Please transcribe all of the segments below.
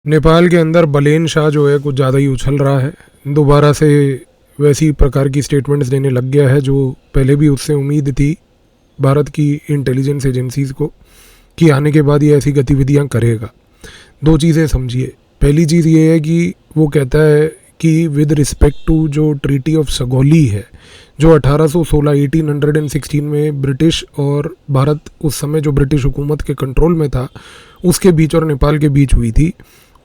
नेपाल के अंदर बलेन शाह जो है कुछ ज़्यादा ही उछल रहा है। दोबारा से वैसी प्रकार की स्टेटमेंट्स देने लग गया है जो पहले भी उससे उम्मीद थी भारत की इंटेलिजेंस एजेंसीज़ को कि आने के बाद ये ऐसी गतिविधियां करेगा। दो चीज़ें समझिए। पहली चीज़ ये है कि वो कहता है कि विद रिस्पेक्ट टू जो ट्रीटी ऑफ सगौली है जो 1816 1816 में ब्रिटिश और भारत उस समय जो ब्रिटिश हुकूमत के कंट्रोल में था उसके बीच और नेपाल के बीच हुई थी,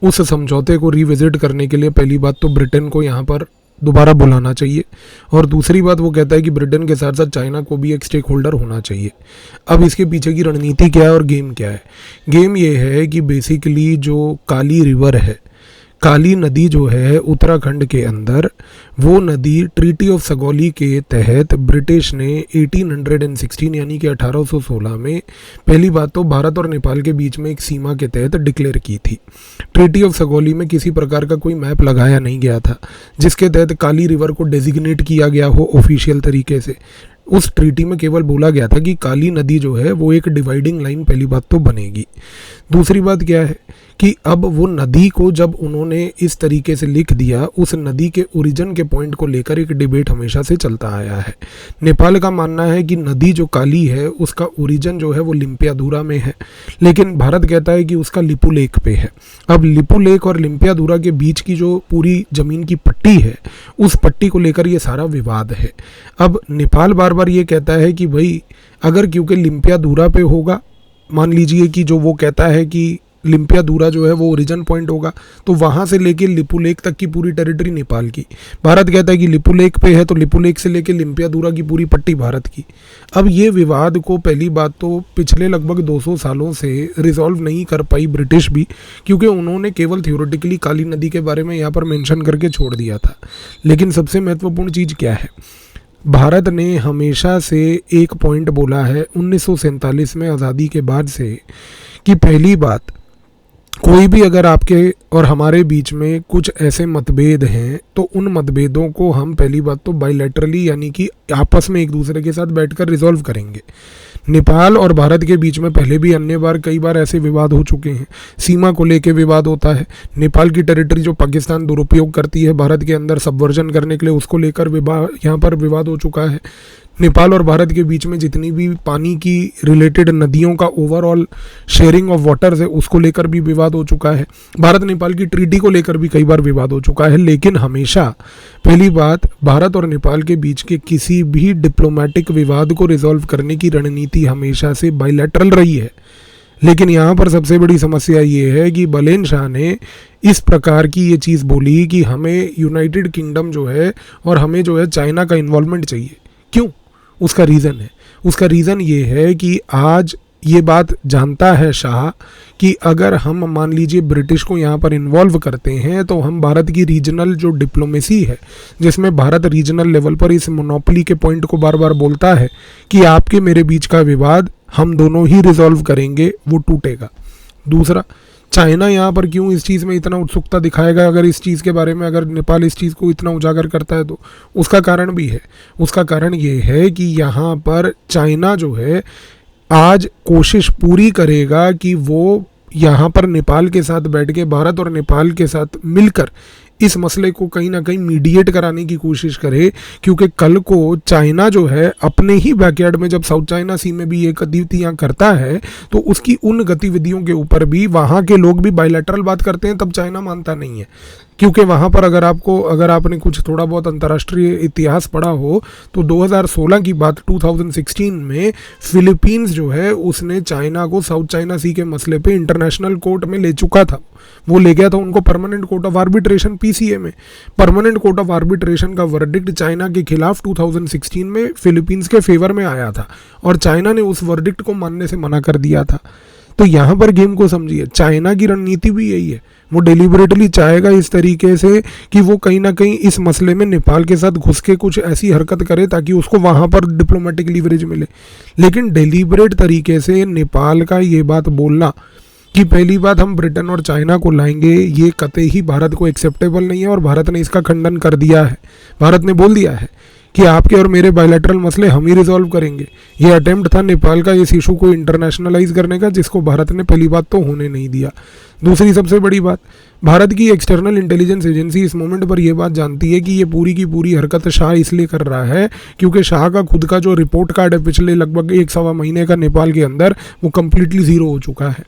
उस समझौते को रिविजिट करने के लिए पहली बात तो ब्रिटेन को यहाँ पर दोबारा बुलाना चाहिए और दूसरी बात वो कहता है कि ब्रिटेन के साथ साथ चाइना को भी एक स्टेक होल्डर होना चाहिए। अब इसके पीछे की रणनीति क्या है और गेम क्या है? गेम ये है कि बेसिकली जो काली रिवर है, काली नदी जो है उत्तराखंड के अंदर, वो नदी ट्रीटी ऑफ सगौली के तहत ब्रिटिश ने 1816 यानी कि 1816 में पहली बात तो भारत और नेपाल के बीच में एक सीमा के तहत डिक्लेयर की थी। ट्रीटी ऑफ सगौली में किसी प्रकार का कोई मैप लगाया नहीं गया था जिसके तहत काली रिवर को डेजिग्नेट किया गया हो ऑफिशियल तरीके से। उस ट्रीटी में केवल बोला गया था कि काली नदी जो है वो एक डिवाइडिंग लाइन पहली बात तो बनेगी। दूसरी बात क्या है कि अब वो नदी को जब उन्होंने इस तरीके से लिख दिया, उस नदी के ओरिजिन के पॉइंट को लेकर एक डिबेट हमेशा से चलता आया है। नेपाल का मानना है कि नदी जो काली है उसका ओरिजिन जो है वो लिम्पियाधुरा में है, लेकिन भारत कहता है कि उसका लिपू लेक पे है। अब लिपू लेक और लिम्पियाधुरा के बीच की जो पूरी ज़मीन की पट्टी है उस पट्टी को लेकर ये सारा विवाद है। अब नेपाल बार बार ये कहता है कि भाई अगर क्योंकि लिम्पियाधुरा पे होगा, मान लीजिए कि जो वो कहता है कि लिम्पियाधुरा जो है वो ओरिजिन पॉइंट होगा तो वहाँ से लेके लिपू लेक तक की पूरी टेरिटरी नेपाल की। भारत कहता है कि लिपू लेक पे है तो लिपू लेक से लेके लिम्पियाधुरा की पूरी पट्टी भारत की। अब ये विवाद को पहली बात तो पिछले लगभग 200 सालों से रिजॉल्व नहीं कर पाई ब्रिटिश भी, क्योंकि उन्होंने केवल थियोरेटिकली काली नदी के बारे में यहाँ पर मेंशन करके छोड़ दिया था। लेकिन सबसे महत्वपूर्ण चीज़ क्या है, भारत ने हमेशा से एक पॉइंट बोला है 1947 में आज़ादी के बाद से कि पहली बात कोई भी अगर आपके और हमारे बीच में कुछ ऐसे मतभेद हैं तो उन मतभेदों को हम पहली बात तो बायलैटरली यानी कि आपस में एक दूसरे के साथ बैठकर रिजॉल्व करेंगे। नेपाल और भारत के बीच में पहले भी अन्य बार कई बार ऐसे विवाद हो चुके हैं। सीमा को लेके विवाद होता है, नेपाल की टेरिटरी जो पाकिस्तान दुरुपयोग करती है भारत के अंदर सबवर्जन करने के लिए, उसको लेकर यहाँ पर विवाद हो चुका है। नेपाल और भारत के बीच में जितनी भी पानी की रिलेटेड नदियों का ओवरऑल शेयरिंग ऑफ वाटर्स है उसको लेकर भी विवाद हो चुका है। भारत नेपाल की ट्रीटी को लेकर भी कई बार विवाद हो चुका है। लेकिन हमेशा पहली बात, भारत और नेपाल के बीच के किसी भी डिप्लोमेटिक विवाद को रिजॉल्व करने की रणनीति हमेशा से बायलैटरल रही है। लेकिन यहाँ पर सबसे बड़ी समस्या ये है कि बलेन शाह ने इस प्रकार की ये चीज़ बोली कि हमें यूनाइटेड किंगडम जो है और हमें जो है चाइना का इन्वॉल्वमेंट चाहिए। क्यों? उसका रीज़न ये है कि आज ये बात जानता है शाह कि अगर हम मान लीजिए ब्रिटिश को यहाँ पर इन्वॉल्व करते हैं तो हम भारत की रीजनल जो डिप्लोमेसी है, जिसमें भारत रीजनल लेवल पर इस मोनोपोली के पॉइंट को बार बार बोलता है कि आपके मेरे बीच का विवाद हम दोनों ही रिजॉल्व करेंगे, वो टूटेगा। दूसरा, चाइना यहाँ पर क्यों इस चीज़ में इतना उत्सुकता दिखाएगा? अगर इस चीज़ के बारे में अगर नेपाल इस चीज़ को इतना उजागर करता है तो उसका कारण भी है। उसका कारण ये है कि यहाँ पर चाइना जो है आज कोशिश पूरी करेगा कि वो यहाँ पर नेपाल के साथ बैठ के भारत और नेपाल के साथ मिलकर इस मसले को कहीं ना कहीं मीडिएट कराने की कोशिश करे, क्योंकि कल को चाइना जो है अपने ही बैकयार्ड में जब साउथ चाइना सी में भी ये गतिविधियाँ करता है तो उसकी उन गतिविधियों के ऊपर भी वहाँ के लोग भी बायलैटरल बात करते हैं, तब चाइना मानता नहीं है। क्योंकि वहाँ पर अगर आपने कुछ थोड़ा बहुत अंतर्राष्ट्रीय इतिहास पढ़ा हो तो 2016 की बात 2016 में फिलीपींस जो है उसने चाइना को साउथ चाइना सी के मसले पे इंटरनेशनल कोर्ट में ले चुका था। वो ले गया था उनको permanent court of arbitration, PCA में। परमानेंट कोर्ट ऑफ आर्बिट्रेशन का वर्डिक्ट चाइना के खिलाफ 2016 में फिलीपींस के फेवर में आया था और चाइना ने उस वर्डिक्ट को मानने से मना कर दिया था। तो यहाँ पर गेम को समझिए, चाइना की रणनीति भी यही है। वो डेलिबरेटली चाहेगा इस तरीके से कि वो कहीं ना कहीं इस मसले में नेपाल के साथ घुस के कुछ ऐसी हरकत करे ताकि उसको वहाँ पर डिप्लोमेटिक लीवरेज मिले। लेकिन डेलिबरेट तरीके से नेपाल का ये बात बोलना कि पहली बात हम ब्रिटेन और चाइना को लाएंगे, ये कतई ही भारत को एक्सेप्टेबल नहीं है और भारत ने इसका खंडन कर दिया है। भारत ने बोल दिया है कि आपके और मेरे बायलैटरल मसले हम ही रिजॉल्व करेंगे। ये अटेम्प्ट था नेपाल का इस इशू को इंटरनेशनलाइज करने का, जिसको भारत ने पहली बात तो होने नहीं दिया। दूसरी सबसे बड़ी बात, भारत की एक्सटर्नल इंटेलिजेंस एजेंसी इस मोमेंट पर यह बात जानती है कि ये पूरी की पूरी हरकत शाह इसलिए कर रहा है क्योंकि शाह का खुद का जो रिपोर्ट कार्ड है पिछले लगभग 1-1.25 महीने का नेपाल के अंदर, वो कम्प्लीटली ज़ीरो हो चुका है।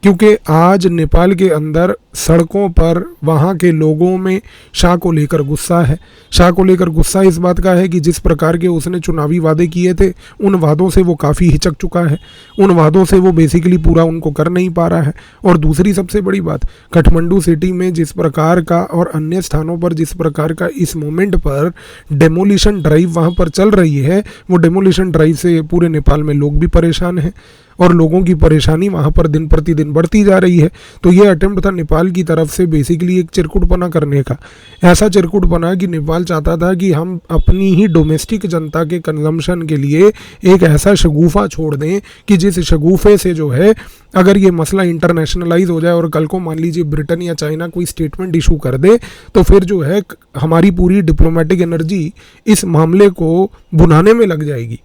क्योंकि आज नेपाल के अंदर सड़कों पर वहाँ के लोगों में शाह को लेकर गुस्सा है। शाह को लेकर गुस्सा इस बात का है कि जिस प्रकार के उसने चुनावी वादे किए थे, उन वादों से वो काफ़ी हिचक चुका है, उन वादों से वो बेसिकली पूरा उनको कर नहीं पा रहा है। और दूसरी सबसे बड़ी बात, काठमांडू सिटी में जिस प्रकार का और अन्य स्थानों पर जिस प्रकार का इस मोमेंट पर डेमोलिशन ड्राइव वहाँ पर चल रही है, वो डेमोलिशन ड्राइव से पूरे नेपाल में लोग भी परेशान हैं और लोगों की परेशानी वहाँ पर दिन प्रतिदिन बढ़ती जा रही है। तो ये अटेम्प्ट था नेपाल की तरफ से बेसिकली एक चिरकुटपना करने का। ऐसा चिरकुटपना कि नेपाल चाहता था कि हम अपनी ही डोमेस्टिक जनता के कंजम्पशन के लिए एक ऐसा शगुफा छोड़ दें कि जिस शगुफे से जो है, अगर ये मसला इंटरनेशनलाइज हो जाए और कल को मान लीजिए ब्रिटेन या चाइना कोई स्टेटमेंट इशू कर दे, तो फिर जो है हमारी पूरी डिप्लोमेटिक एनर्जी इस मामले को भुनाने में लग जाएगी।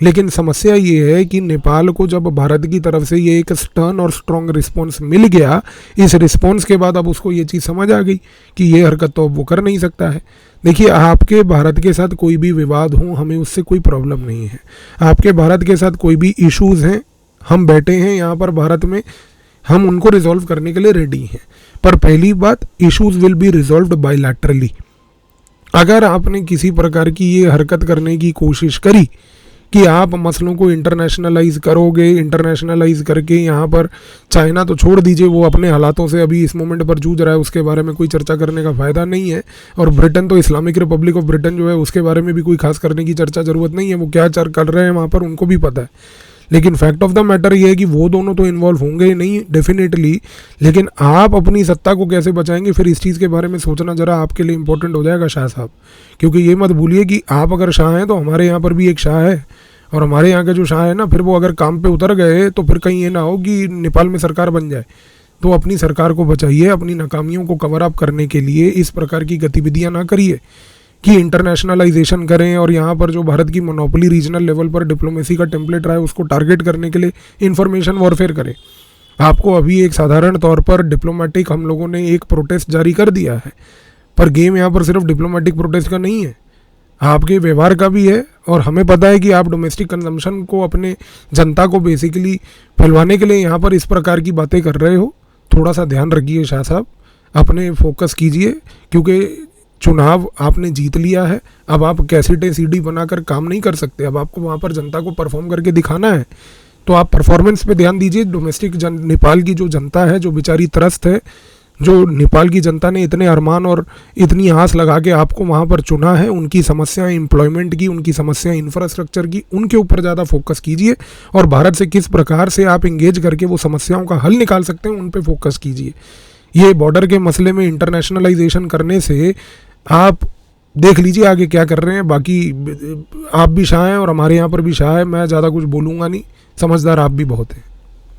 लेकिन समस्या ये है कि नेपाल को जब भारत की तरफ से ये एक स्टर्न और स्ट्रॉन्ग रिस्पॉन्स मिल गया, इस रिस्पॉन्स के बाद अब उसको ये चीज़ समझ आ गई कि ये हरकत तो अब वो कर नहीं सकता है। देखिए, आपके भारत के साथ कोई भी विवाद हो, हमें उससे कोई प्रॉब्लम नहीं है। आपके भारत के साथ कोई भी इश्यूज़ हैं, हम बैठे हैं यहाँ पर भारत में, हम उनको रिजॉल्व करने के लिए रेडी हैं। पर पहली बात, issues will be resolved bilaterally. अगर आपने किसी प्रकार की ये हरकत करने की कोशिश करी कि आप मसलों को इंटरनेशनलाइज करोगे, इंटरनेशनलाइज करके यहाँ पर चाइना तो छोड़ दीजिए, वो अपने हालातों से अभी इस मोमेंट पर जूझ रहा है, उसके बारे में कोई चर्चा करने का फ़ायदा नहीं है। और ब्रिटेन तो इस्लामिक रिपब्लिक ऑफ ब्रिटेन जो है, उसके बारे में भी कोई खास करने की चर्चा ज़रूरत नहीं है। वो क्या कर रहे हैं वहाँ पर उनको भी पता है। लेकिन फैक्ट ऑफ द मैटर ये है कि वो दोनों तो इन्वॉल्व होंगे ही नहीं डेफिनेटली, लेकिन आप अपनी सत्ता को कैसे बचाएंगे, फिर इस चीज़ के बारे में सोचना ज़रा आपके लिए इंपॉर्टेंट हो जाएगा शाह साहब। क्योंकि ये मत भूलिए कि आप अगर शाह हैं तो हमारे यहाँ पर भी एक शाह है, और हमारे यहाँ के जो शाह है ना, फिर वो अगर काम पे उतर गए तो फिर कहीं ये ना हो कि नेपाल में सरकार बन जाए। तो अपनी सरकार को बचाइए, अपनी नाकामियों को कवर अप करने के लिए इस प्रकार की गतिविधियाँ ना करिए कि इंटरनेशनलाइजेशन करें और यहाँ पर जो भारत की मोनोपोली रीजनल लेवल पर डिप्लोमेसी का टेम्पलेट रहा है उसको टारगेट करने के लिए इंफॉर्मेशन वॉरफेयर करें। आपको अभी एक साधारण तौर पर डिप्लोमेटिक हम लोगों ने एक प्रोटेस्ट जारी कर दिया है, पर गेम यहाँ पर सिर्फ डिप्लोमेटिक प्रोटेस्ट का नहीं है, आपके व्यवहार का भी है। और हमें पता है कि आप डोमेस्टिक कंजम्पशन को अपने जनता को बेसिकली फैलवाने के लिए यहाँ पर इस प्रकार की बातें कर रहे हो। थोड़ा सा ध्यान रखिए शाह साहब, अपने फोकस कीजिए, क्योंकि चुनाव आपने जीत लिया है। अब आप कैसेटें सीडी बनाकर काम नहीं कर सकते, अब आपको वहाँ पर जनता को परफॉर्म करके दिखाना है। तो आप परफॉर्मेंस पे ध्यान दीजिए। डोमेस्टिक नेपाल की जो जनता है, जो बेचारी त्रस्त है, जो नेपाल की जनता ने इतने अरमान और इतनी आस लगा के आपको वहाँ पर चुना है, उनकी समस्याएं एम्प्लॉयमेंट की, उनकी समस्याएं इंफ्रास्ट्रक्चर की, उनके ऊपर ज़्यादा फोकस कीजिए। और भारत से किस प्रकार से आप इंगेज करके वो समस्याओं का हल निकाल सकते हैं, उन पे फोकस कीजिए। ये बॉर्डर के मसले में इंटरनेशनलाइजेशन करने से आप देख लीजिए आगे क्या कर रहे हैं। बाकी आप भी शाह हैं और हमारे यहाँ पर भी शाह है, मैं ज़्यादा कुछ बोलूँगा नहीं, समझदार आप भी बहुत हैं।